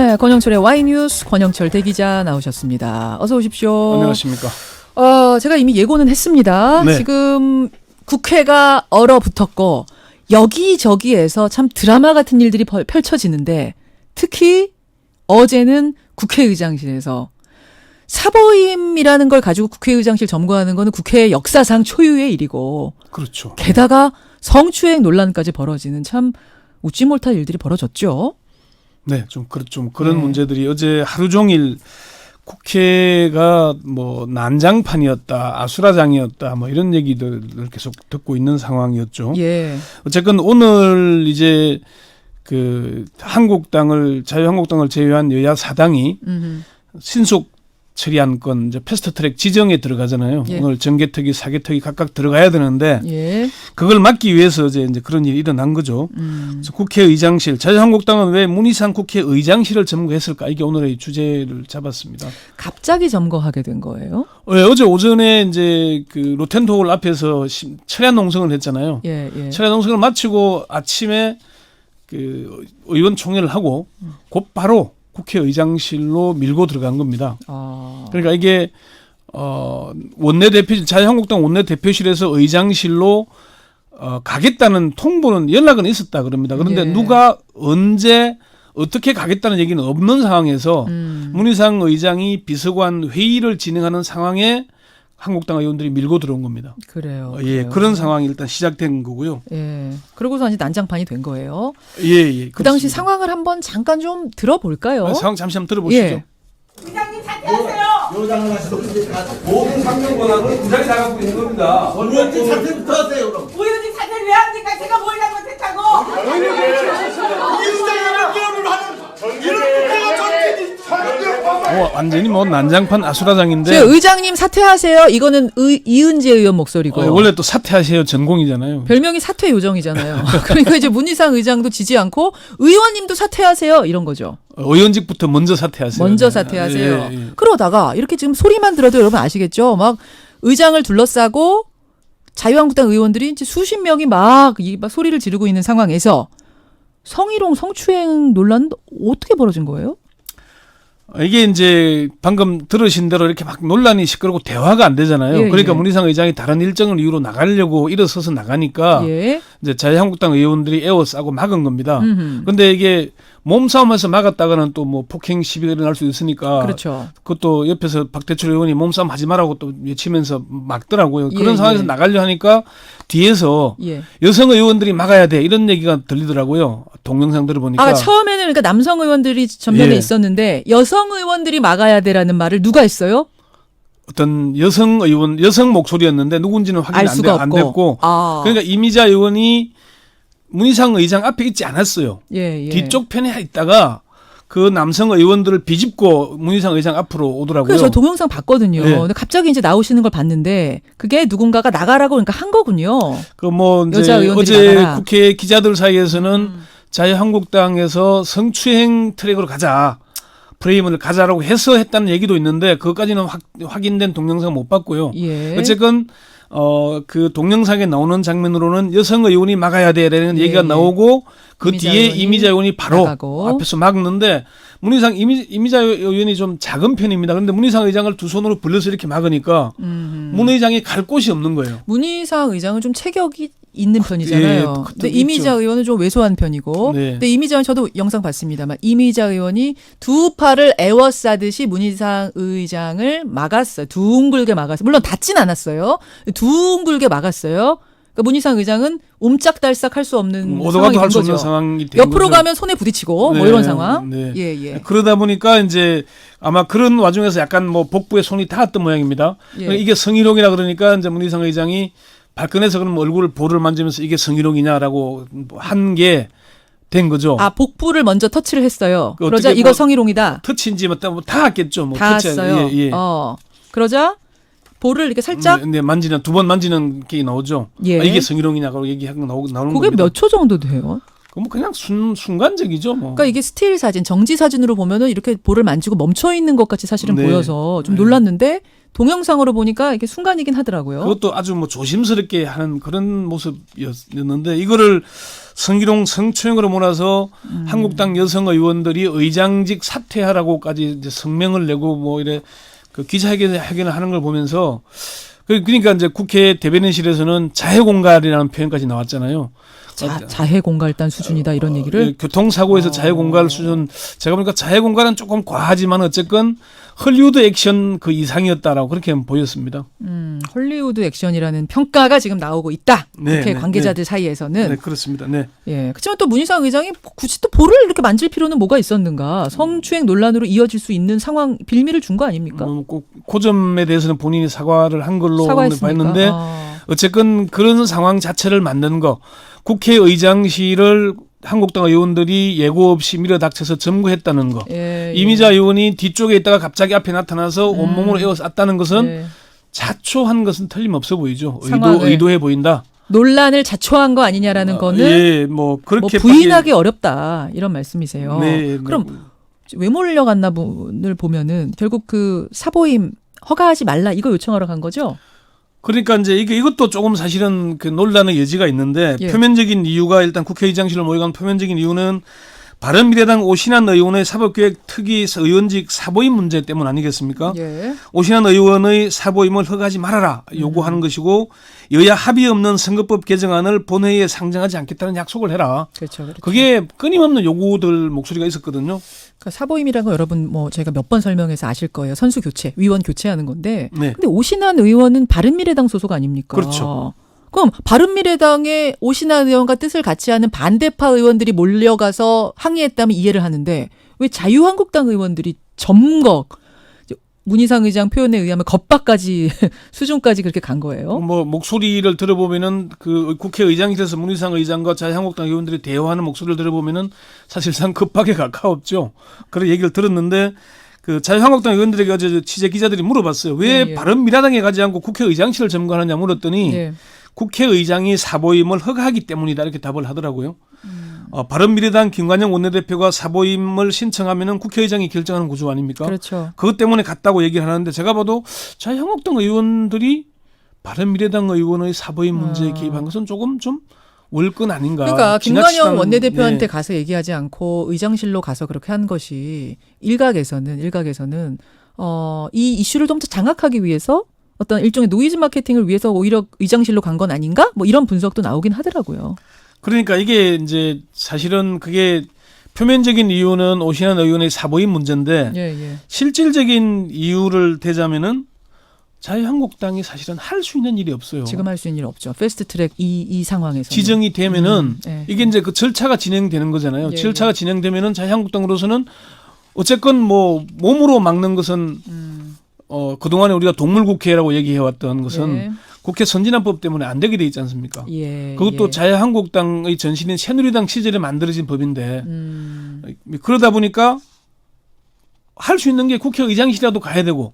네, 권영철의 Y뉴스 권영철 대기자 나오셨습니다. 어서 오십시오. 안녕하십니까. 제가 이미 예고는 했습니다. 네. 지금 국회가 얼어붙었고 여기저기에서 참 드라마 같은 일들이 펼쳐지는데 특히 어제는 국회의장실에서 사보임이라는 걸 가지고 국회의장실 점거하는 거는 국회 역사상 초유의 일이고 그렇죠. 게다가 성추행 논란까지 벌어지는 참 웃지 못할 일들이 벌어졌죠. 네, 좀 그런 네. 문제들이 어제 하루 종일 국회가 뭐 난장판이었다, 아수라장이었다, 뭐 이런 얘기들을 계속 듣고 있는 상황이었죠. 예. 어쨌건 오늘 이제 그 자유한국당을 제외한 여야 사당이 신속 처리한 건 이제 패스트트랙 지정에 들어가잖아요. 예. 오늘 정개특위, 사개특위 각각 들어가야 되는데 예. 그걸 그걸 막기 위해서 이제 그런 일이 일어난 거죠. 그래서 국회의장실, 자유한국당은 왜 문희상 국회의장실을 점거했을까? 이게 오늘의 주제를 잡았습니다. 갑자기 점거하게 된 거예요? 네, 어제 오전에 이제 그 로텐도홀 앞에서 철야 농성을 했잖아요. 예, 예. 철야 농성을 마치고 아침에 그 의원총회를 하고 곧바로 국회의장실로 밀고 들어간 겁니다. 그러니까 이게 자유한국당 원내대표실에서 의장실로 가겠다는 통보는 연락은 있었다 그럽니다. 그런데 예. 누가 언제 어떻게 가겠다는 얘기는 없는 상황에서 문희상 의장이 비서관 회의를 진행하는 상황에 한국당 의원들이 밀고 들어온 겁니다. 그래요. 예, 그래요. 그런 상황이 일단 시작된 거고요. 예. 그러고서 이제 난장판이 된 거예요. 예. 그 당시 그렇습니다. 상황을 한번 잠깐 좀 들어볼까요? 상황 잠시 한번 들어보시죠. 예. 부장님 사퇴하세요. 요장을 하시고 모든 상정 권한은 부장이 다 갖고 있는 겁니다. 원위원장 사퇴부터 하세요 그럼. 부의원님 사퇴를 왜 합니까? 제가 뭘 잘못했다고? 이의장을 게임을 하는 이런 국회가 정치인이 완전히 뭐 난장판 아수라장인데 저 의장님 사퇴하세요. 이거는 이은재 의원 목소리고요. 원래 또 사퇴하세요 전공이잖아요. 별명이 사퇴 요정이잖아요. 그러니까 이제 문희상 의장도 지지 않고 의원님도 사퇴하세요. 이런 거죠. 의원직부터 먼저 사퇴하세요. 먼저 사퇴하세요. 예. 그러다가 이렇게 지금 소리만 들어도 여러분 아시겠죠? 막 의장을 둘러싸고 자유한국당 의원들이 이제 수십 명이 막 소리를 지르고 있는 상황에서 성희롱 성추행 논란 어떻게 벌어진 거예요? 이게 이제 방금 들으신 대로 이렇게 막 논란이 시끄럽고 대화가 안 되잖아요. 예, 그러니까 예. 문희상 의장이 다른 일정을 이유로 나가려고 일어서서 나가니까 예. 이제 자유한국당 의원들이 에워싸고 막은 겁니다. 음흠. 그런데 이게 몸싸움에서 막았다가는 또 뭐 폭행 시비가 일어날 수 있으니까 그렇죠. 그것도 옆에서 박대출 의원이 몸싸움 하지 말라고 또 외치면서 막더라고요. 예, 그런 상황에서 예. 나가려 하니까 뒤에서 예. 여성 의원들이 막아야 돼 이런 얘기가 들리더라고요. 동영상 들어보니까. 처음에는 그러니까 남성 의원들이 전면에 예. 있었는데 여성 의원들이 막아야 돼라는 말을 누가 했어요? 어떤 여성 목소리였는데 누군지는 알 확인이 수가 안 없고. 됐고. 그러니까 이미자 의원이 문희상 의장 앞에 있지 않았어요. 예. 뒤쪽 편에 있다가 그 남성 의원들을 비집고 문희상 의장 앞으로 오더라고요. 그래서 저 동영상 봤거든요. 예. 근데 갑자기 이제 나오시는 걸 봤는데 그게 누군가가 나가라고 그러니까 한 거군요. 그 뭐 이제 여자 의원들이 어제 나가라. 국회 기자들 사이에서는 자유한국당에서 성추행 트랙으로 가자. 프레임을 가자라고 해서 했다는 얘기도 있는데 그것까지는 확인된 동영상 못 봤고요. 예. 어쨌건 그 동영상에 나오는 장면으로는 여성 의원이 막아야 돼라는 예, 얘기가 예. 나오고 그 이미자 뒤에 의원이 이미자 의원이 바로 나가고. 앞에서 막는데 문희상 이미자 의원이 좀 작은 편입니다. 그런데 문희상 의장을 두 손으로 불려서 이렇게 막으니까 문 의장이 갈 곳이 없는 거예요. 문희상 의장은 좀 체격이 있는 편이잖아요. 예, 근데 있죠. 이미자 의원은 좀 왜소한 편이고. 네. 근데 이미자 의원 저도 영상 봤습니다만 이미자 의원이 두 팔을 에워싸듯이 문희상 의장을 막았어요. 둥글게 막았어요. 물론 닿진 않았어요. 둥글게 막았어요. 그러니까 문희상 의장은 옴짝달싹 할 수 없는 오도가도 상황이 된 할 수 거죠. 없는 상황이 된 옆으로 거죠. 가면 손에 부딪히고 뭐 네, 이런 상황. 네. 예. 그러다 보니까 이제 아마 그런 와중에서 약간 뭐 복부에 손이 닿았던 모양입니다. 예. 이게 성희롱이라 그러니까 이제 문희상 의장이 발끈해서 그럼 얼굴을 볼을 만지면서 이게 성희롱이냐라고 한 게 된 거죠. 복부를 먼저 터치를 했어요. 그 그러자 어떻게 이거 뭐 성희롱이다. 터치인지 뭐 다 했겠죠. 뭐 다 터치, 했어요. 예. 그러자 볼을 이렇게 살짝 네, 만지는 두 번 만지는 게 나오죠. 예. 이게 성희롱이냐고 얘기하고 나오는 그게 겁니다. 몇 초 정도 돼요? 뭐 그냥 순간적이죠. 뭐. 그러니까 이게 스틸 사진, 정지 사진으로 보면은 이렇게 볼을 만지고 멈춰 있는 것 같이 사실은 네. 보여서 좀 네. 놀랐는데 동영상으로 보니까 이게 순간이긴 하더라고요. 그것도 아주 뭐 조심스럽게 하는 그런 모습이었는데 이거를 성희롱 성추행으로 몰아서 한국당 여성 의원들이 의장직 사퇴하라고까지 이제 성명을 내고 뭐 이래 그 기자회견을 하는 걸 보면서 그러니까 이제 국회 대변인실에서는 자해공갈이라는 표현까지 나왔잖아요. 자해공갈단 수준이다 이런 얘기를. 교통사고에서 자해공갈 수준, 제가 보니까 자해공갈은 조금 과하지만 어쨌건 헐리우드 액션 그 이상이었다라고 그렇게 보였습니다. 헐리우드 액션이라는 평가가 지금 나오고 있다. 네, 국회 네, 관계자들 사이에서는. 네, 그렇습니다. 네. 예. 그렇지만 또 문희상 의장이 굳이 또 볼을 이렇게 만질 필요는 뭐가 있었는가? 성추행 논란으로 이어질 수 있는 상황 빌미를 준 거 아닙니까? 꼭 그 점에 대해서는 본인이 사과를 한 걸로 사과했습니까? 봤는데 어쨌건 그런 상황 자체를 만든 거, 국회의장실을 한국당 의원들이 예고 없이 밀어닥쳐서 점거했다는 거, 예, 이미자 의원이 뒤쪽에 있다가 갑자기 앞에 나타나서 온몸으로 에워쌌다는 것은 예. 자초한 것은 틀림없어 보이죠. 상황을. 의도해 보인다. 논란을 자초한 거 아니냐라는 거는 예, 뭐 뭐 그렇게 부인하기 어렵다 이런 말씀이세요. 네, 그럼 왜 몰려갔나 분을 보면은 결국 그 사보임 허가하지 말라 이거 요청하러 간 거죠? 그러니까 이제 이것도 조금 사실은 그 논란의 여지가 있는데 예. 표면적인 이유가 일단 국회의장실로 모여간 표면적인 이유는 바른미래당 오신환 의원의 사법개혁 특위 의원직 사보임 문제 때문 아니겠습니까? 예. 오신환 의원의 사보임을 허가하지 말아라 요구하는 것이고 여야 합의 없는 선거법 개정안을 본회의에 상정하지 않겠다는 약속을 해라. 그렇죠. 그렇죠. 그게 끊임없는 요구들 목소리가 있었거든요. 그러니까 사보임이라는 거 여러분 뭐 제가 몇 번 설명해서 아실 거예요. 선수 교체, 위원 교체하는 건데. 네. 근데 오신환 의원은 바른미래당 소속 아닙니까? 그렇죠. 그럼 바른미래당의 오신환 의원과 뜻을 같이 하는 반대파 의원들이 몰려가서 항의했다면 이해를 하는데 왜 자유한국당 의원들이 점거 문희상 의장 표현에 의하면 겁박까지 수준까지 그렇게 간 거예요? 뭐 목소리를 들어보면은 그 국회의장실에서 문희상 의장과 자유한국당 의원들이 대화하는 목소리를 들어보면은 사실상 급박에 가까웠죠. 그런 얘기를 들었는데 그 자유한국당 의원들에게 어제 취재 기자들이 물어봤어요. 왜 예. 바른미래당에 가지 않고 국회의장실을 점거하느냐 물었더니 예. 국회의장이 사보임을 허가하기 때문이다 이렇게 답을 하더라고요. 바른미래당 김관영 원내대표가 사보임을 신청하면은 국회의장이 결정하는 구조 아닙니까? 그렇죠. 그것 때문에 갔다고 얘기를 하는데 제가 봐도 자유한국당 의원들이 바른미래당 의원의 사보임 문제에 개입한 것은 조금 좀 월권 아닌가. 그러니까 김관영 지나치다는- 원내대표한테 네. 가서 얘기하지 않고 의장실로 가서 그렇게 한 것이 일각에서는 이 이슈를 좀 더 장악하기 위해서 어떤 일종의 노이즈 마케팅을 위해서 오히려 의장실로 간 건 아닌가? 뭐 이런 분석도 나오긴 하더라고요. 그러니까 이게 이제 사실은 그게 표면적인 이유는 오신환 의원의 사보임 문제인데 예. 실질적인 이유를 대자면은 자유한국당이 사실은 할 수 있는 일이 없어요. 지금 할 수 있는 일 없죠. 패스트트랙 이 상황에서 지정이 되면은 네. 이게 이제 그 절차가 진행되는 거잖아요. 예, 절차가 진행되면은 자유한국당으로서는 어쨌건 뭐 몸으로 막는 것은 그동안에 우리가 동물국회라고 얘기해왔던 것은 예. 국회 선진화법 때문에 안 되게 돼 있지 않습니까? 예. 그것도 예. 자유한국당의 전신인 새누리당 시절에 만들어진 법인데 그러다 보니까 할 수 있는 게 국회의장실이라도 가야 되고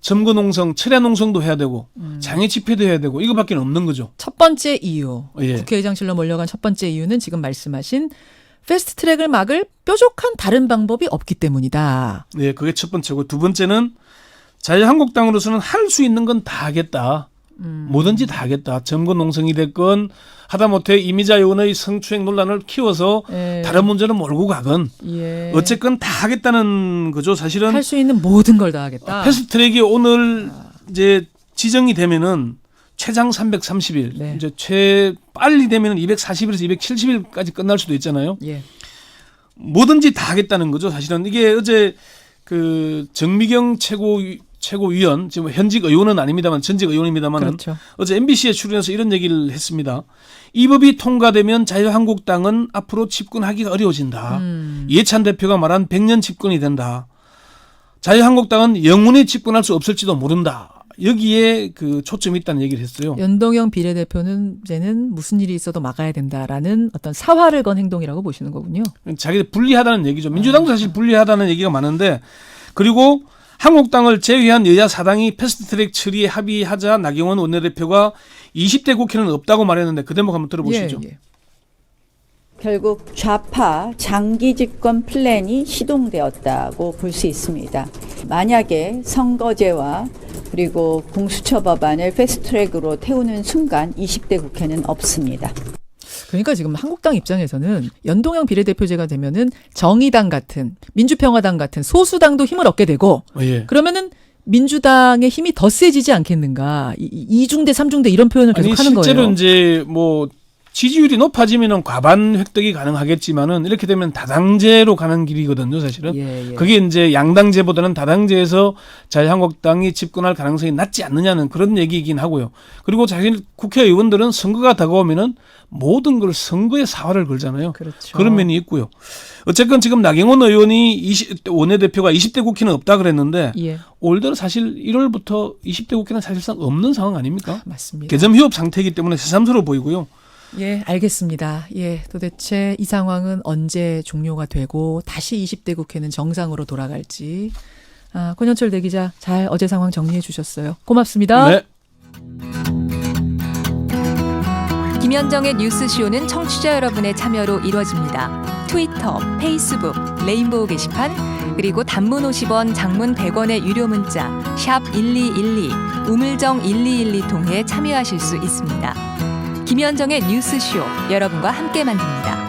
점거농성, 철야농성도 해야 되고 장애 집회도 해야 되고 이거밖에 없는 거죠. 첫 번째 이유. 예. 국회의장실로 몰려간 첫 번째 이유는 지금 말씀하신 패스트트랙을 막을 뾰족한 다른 방법이 없기 때문이다. 네, 그게 첫 번째고 두 번째는 자유한국당으로서는 할 수 있는 건 다 하겠다. 뭐든지 다 하겠다. 점거농성이 됐건 하다못해 이미자 의원의 성추행 논란을 키워서 예. 다른 문제는 몰고 가건 예. 어쨌건 다 하겠다는 거죠. 사실은 할 수 있는 모든 걸 다 하겠다. 패스트트랙이 오늘 이제 지정이 되면은 최장 330일, 네. 이제 빨리 되면은 240일에서 270일까지 끝날 수도 있잖아요. 예. 뭐든지 다 하겠다는 거죠. 사실은 이게 어제 그 정미경 최고위원, 지금 현직 의원은 아닙니다만 전직 의원입니다만은 그렇죠. 어제 MBC에 출연해서 이런 얘기를 했습니다. 이 법이 통과되면 자유한국당은 앞으로 집권하기가 어려워진다. 이해찬 대표가 말한 100년 집권이 된다. 자유한국당은 영원히 집권할 수 없을지도 모른다. 여기에 그 초점이 있다는 얘기를 했어요. 연동형 비례대표는 이제는 무슨 일이 있어도 막아야 된다라는 어떤 사활을 건 행동이라고 보시는 거군요. 자기들 불리하다는 얘기죠. 민주당도 사실 불리하다는 얘기가 많은데 그리고 한국당을 제외한 여야 4당이 패스트트랙 처리에 합의하자 나경원 원내대표가 20대 국회는 없다고 말했는데 그 대목 한번 들어보시죠. 예. 결국 좌파 장기 집권 플랜이 시동되었다고 볼 수 있습니다. 만약에 선거제와 그리고 공수처 법안을 패스트트랙으로 태우는 순간 20대 국회는 없습니다. 그러니까 지금 한국당 입장에서는 연동형 비례대표제가 되면은 정의당 같은 민주평화당 같은 소수당도 힘을 얻게 되고 예. 그러면은 민주당의 힘이 더 세지지 않겠는가. 2중대 3중대 이런 표현을 계속 아니 하는 거예요. 실제로 이제 뭐 지지율이 높아지면은 과반 획득이 가능하겠지만은 이렇게 되면 다당제로 가는 길이거든요, 사실은. 예. 그게 이제 양당제보다는 다당제에서 자유한국당이 집권할 가능성이 낮지 않느냐는 그런 얘기이긴 하고요. 그리고 자기 국회의원들은 선거가 다가오면은 모든 걸 선거에 사활을 걸잖아요. 그렇죠. 그런 면이 있고요. 어쨌건 지금 나경원 의원이 원내대표가 20대 국회는 없다 그랬는데 예. 올 들어 사실 1월부터 20대 국회는 사실상 없는 상황 아닙니까? 맞습니다. 개점 휴업 상태이기 때문에 새삼스러워 보이고요. 예, 알겠습니다. 예, 도대체 이 상황은 언제 종료가 되고 다시 20대 국회는 정상으로 돌아갈지. 권현철 대기자 잘 어제 상황 정리해 주셨어요. 고맙습니다. 네. 김현정의 뉴스쇼는 청취자 여러분의 참여로 이루어집니다. 트위터, 페이스북, 레인보우 게시판, 그리고 단문 50원, 장문 100원의 유료 문자 샵 1212, 우물정 1212 통해 참여하실 수 있습니다. 김현정의 뉴스쇼, 여러분과 함께 만듭니다.